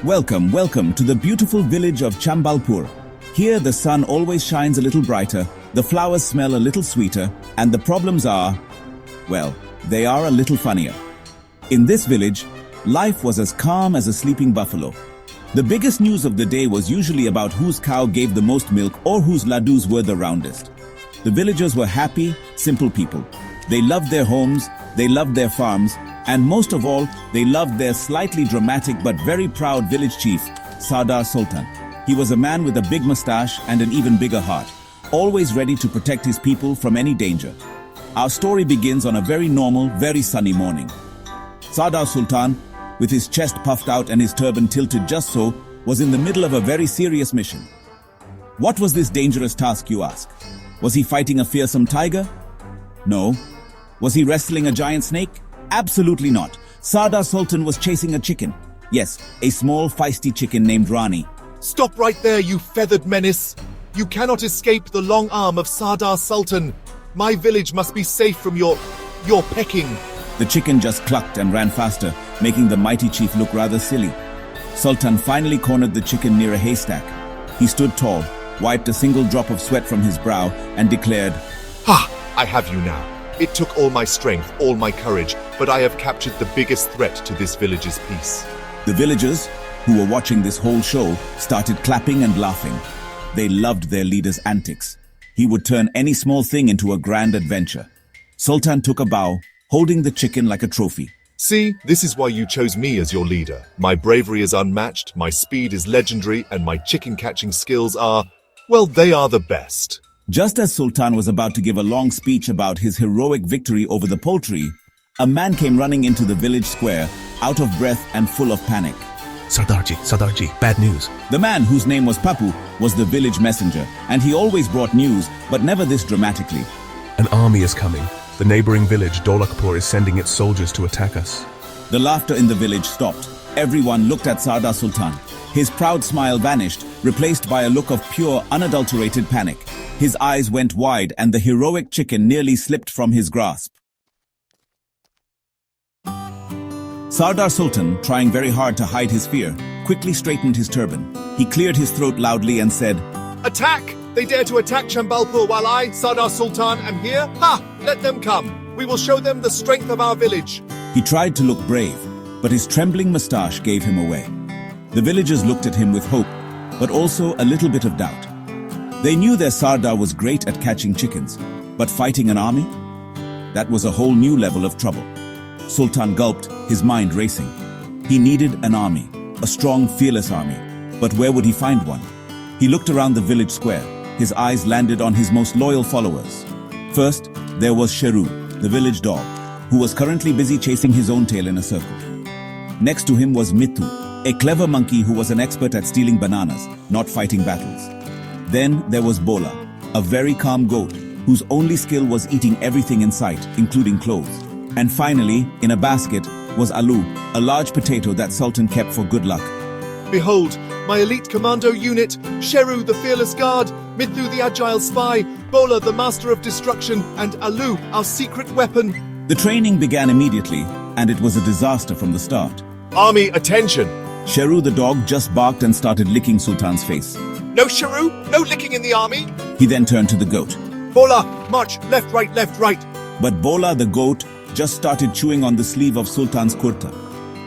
Welcome to the beautiful village of Chambalpur. Here the sun always shines a little brighter, the flowers smell a little sweeter, and the problems are, well, they are a little funnier. In this village, life was as calm as a sleeping buffalo. The biggest news of the day was usually about whose cow gave the most milk or whose laddus were the roundest. The villagers were happy, simple people. They loved their homes, they loved their farms, and most of all, they loved their slightly dramatic but very proud village chief, Sardar Sultan. He was a man with a big mustache and an even bigger heart, always ready to protect his people from any danger. Our story begins on a very normal, very sunny morning. Sardar Sultan, with his chest puffed out and his turban tilted just so, was in the middle of a very serious mission. What was this dangerous task, you ask? Was he fighting a fearsome tiger? No. Was he wrestling a giant snake? Absolutely not. Sardar Sultan was chasing a chicken. Yes, a small feisty chicken named Rani. Stop right there, you feathered menace! You cannot escape the long arm of Sardar Sultan. My village must be safe from your pecking. The chicken just clucked and ran faster, making the mighty chief look rather silly. Sultan finally cornered the chicken near a haystack. He stood tall, wiped a single drop of sweat from his brow, and declared, "Ha! I have you now. It took all my strength, all my courage, but I have captured the biggest threat to this village's peace." The villagers, who were watching this whole show, started clapping and laughing. They loved their leader's antics. He would turn any small thing into a grand adventure. Sultan took a bow, holding the chicken like a trophy. See, this is why you chose me as your leader. My bravery is unmatched, my speed is legendary, and my chicken-catching skills are, well, they are the best. Just as Sultan was about to give a long speech about his heroic victory over the poultry, a man came running into the village square, out of breath and full of panic. Sardarji, bad news. The man, whose name was Papu, was the village messenger, and he always brought news, but never this dramatically. An army is coming. The neighboring village, Dholakpur, is sending its soldiers to attack us. The laughter in the village stopped. Everyone looked at Sardar Sultan. His proud smile vanished, replaced by a look of pure, unadulterated panic. His eyes went wide and the heroic chicken nearly slipped from his grasp. Sardar Sultan, trying very hard to hide his fear, quickly straightened his turban. He cleared his throat loudly and said, Attack! They dare to attack Chambalpur while I, Sardar Sultan, am here? Ha! Let them come! We will show them the strength of our village. He tried to look brave, but his trembling mustache gave him away. The villagers looked at him with hope, but also a little bit of doubt. They knew their Sardar was great at catching chickens, but fighting an army? That was a whole new level of trouble. Sultan gulped, his mind racing. He needed an army, a strong, fearless army. But where would he find one? He looked around the village square. His eyes landed on his most loyal followers. First, there was Sheru, the village dog, who was currently busy chasing his own tail in a circle. Next to him was Mithu, a clever monkey who was an expert at stealing bananas, not fighting battles. Then there was Bola, a very calm goat, whose only skill was eating everything in sight, including clothes. And finally, in a basket, was Alu, a large potato that Sultan kept for good luck. Behold, my elite commando unit, Sheru the fearless guard, Mithu the agile spy, Bola the master of destruction, and Alu, our secret weapon. The training began immediately, and it was a disaster from the start. Army, attention! Sheru the dog just barked and started licking Sultan's face. No Sheru, no licking in the army! He then turned to the goat. Bola, march, left, right, left, right. But Bola the goat just started chewing on the sleeve of Sultan's kurta.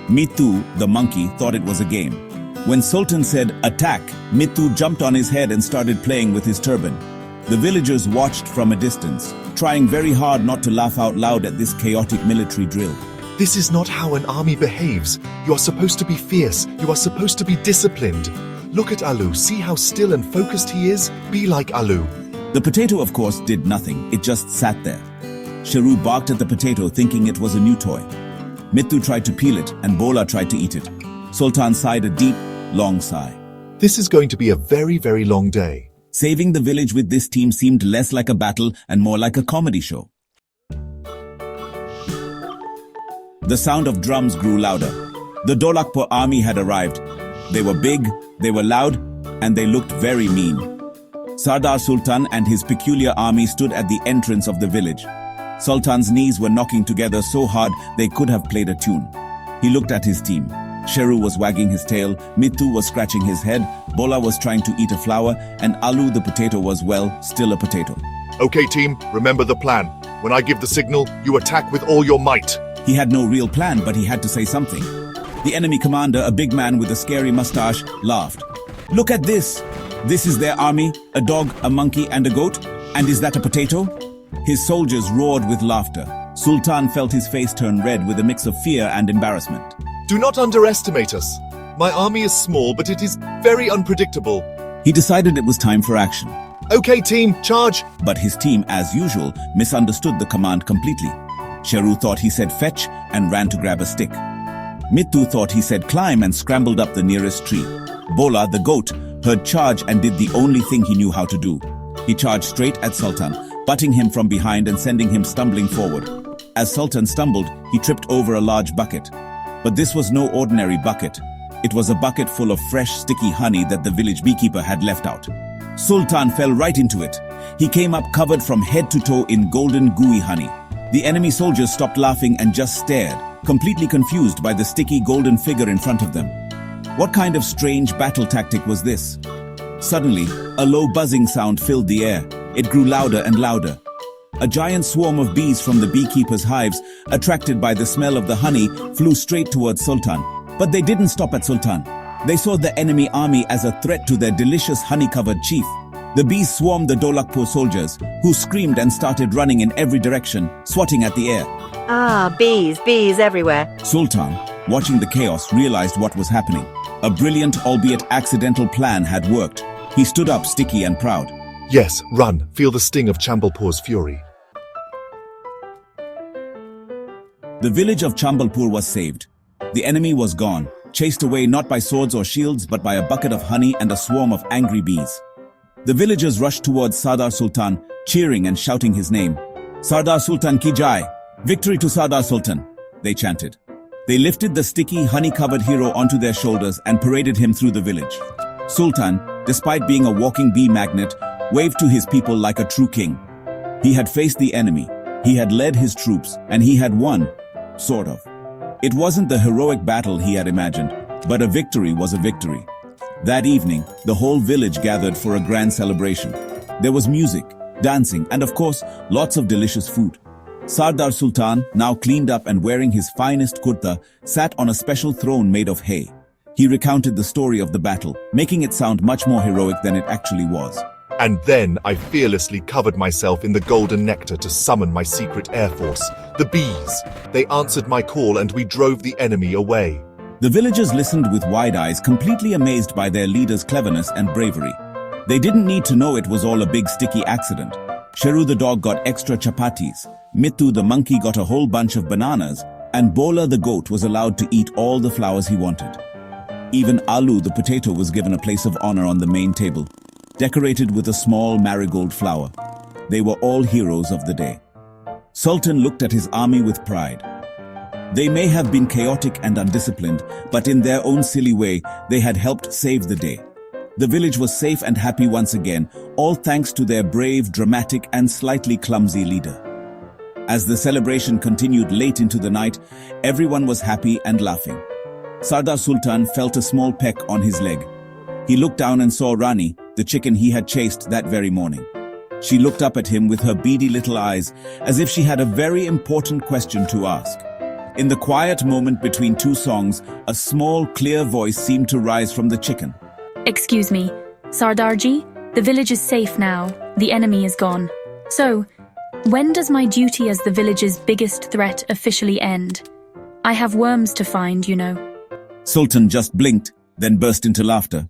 Mithu, the monkey, thought it was a game. When Sultan said, attack, Mithu jumped on his head and started playing with his turban. The villagers watched from a distance, trying very hard not to laugh out loud at this chaotic military drill. This is not how an army behaves. You are supposed to be fierce. You are supposed to be disciplined. Look at Alu. See how still and focused he is? Be like Alu. The potato, of course, did nothing. It just sat there. Sheru barked at the potato, thinking it was a new toy. Mithu tried to peel it, and Bola tried to eat it. Sultan sighed a deep, long sigh. This is going to be a very, very long day. Saving the village with this team seemed less like a battle and more like a comedy show. The sound of drums grew louder. The Dholakpur army had arrived. They were big, they were loud, and they looked very mean. Sardar Sultan and his peculiar army stood at the entrance of the village. Sultan's knees were knocking together so hard they could have played a tune. He looked at his team. Sheru was wagging his tail, Mithu was scratching his head, Bola was trying to eat a flower, and Alu the potato was, well, still a potato. Okay, team, remember the plan. When I give the signal, you attack with all your might. He had no real plan, but he had to say something. The enemy commander, a big man with a scary mustache, laughed. Look at this! This is their army, a dog, a monkey, and a goat? And is that a potato? His soldiers roared with laughter. Sultan felt his face turn red with a mix of fear and embarrassment. Do not underestimate us. My army is small, but it is very unpredictable. He decided it was time for action. Okay, team, charge! But his team, as usual, misunderstood the command completely. Sheru thought he said fetch and ran to grab a stick. Mithu thought he said climb and scrambled up the nearest tree. Bola, the goat, heard charge and did the only thing he knew how to do. He charged straight at Sultan, butting him from behind and sending him stumbling forward. As Sultan stumbled, he tripped over a large bucket. But this was no ordinary bucket. It was a bucket full of fresh, sticky honey that the village beekeeper had left out. Sultan fell right into it. He came up covered from head to toe in golden, gooey honey. The enemy soldiers stopped laughing and just stared, completely confused by the sticky golden figure in front of them. What kind of strange battle tactic was this? Suddenly, a low buzzing sound filled the air. It grew louder and louder. A giant swarm of bees from the beekeepers' hives, attracted by the smell of the honey, flew straight towards Sultan. But they didn't stop at Sultan. They saw the enemy army as a threat to their delicious honey-covered chief. The bees swarmed the Dolakpur soldiers, who screamed and started running in every direction, swatting at the air. Ah, bees everywhere. Sultan, watching the chaos, realized what was happening. A brilliant, albeit accidental plan had worked. He stood up, sticky and proud. Yes, run. Feel the sting of Chambalpur's fury. The village of Chambalpur was saved. The enemy was gone, chased away not by swords or shields, but by a bucket of honey and a swarm of angry bees. The villagers rushed towards Sardar Sultan, cheering and shouting his name. Sardar Sultan ki jai! Victory to Sardar Sultan! They chanted. They lifted the sticky, honey-covered hero onto their shoulders and paraded him through the village. Sultan, despite being a walking bee magnet, waved to his people like a true king. He had faced the enemy, he had led his troops, and he had won, sort of. It wasn't the heroic battle he had imagined, but a victory was a victory. That evening, the whole village gathered for a grand celebration. There was music, dancing, and of course, lots of delicious food. Sardar Sultan, now cleaned up and wearing his finest kurta, sat on a special throne made of hay. He recounted the story of the battle, making it sound much more heroic than it actually was. And then I fearlessly covered myself in the golden nectar to summon my secret air force, the bees. They answered my call and we drove the enemy away. The villagers listened with wide eyes, completely amazed by their leader's cleverness and bravery. They didn't need to know it was all a big sticky accident. Sheru the dog got extra chapatis, Mithu the monkey got a whole bunch of bananas, and Bola the goat was allowed to eat all the flowers he wanted. Even Alu the potato was given a place of honor on the main table, decorated with a small marigold flower. They were all heroes of the day. Sultan looked at his army with pride. They may have been chaotic and undisciplined, but in their own silly way, they had helped save the day. The village was safe and happy once again, all thanks to their brave, dramatic, and slightly clumsy leader. As the celebration continued late into the night, everyone was happy and laughing. Sardar Sultan felt a small peck on his leg. He looked down and saw Rani, the chicken he had chased that very morning. She looked up at him with her beady little eyes, as if she had a very important question to ask. In the quiet moment between two songs, a small, clear voice seemed to rise from the chicken. Excuse me, Sardarji, the village is safe now. The enemy is gone. So, when does my duty as the village's biggest threat officially end? I have worms to find, you know. Sultan just blinked, then burst into laughter.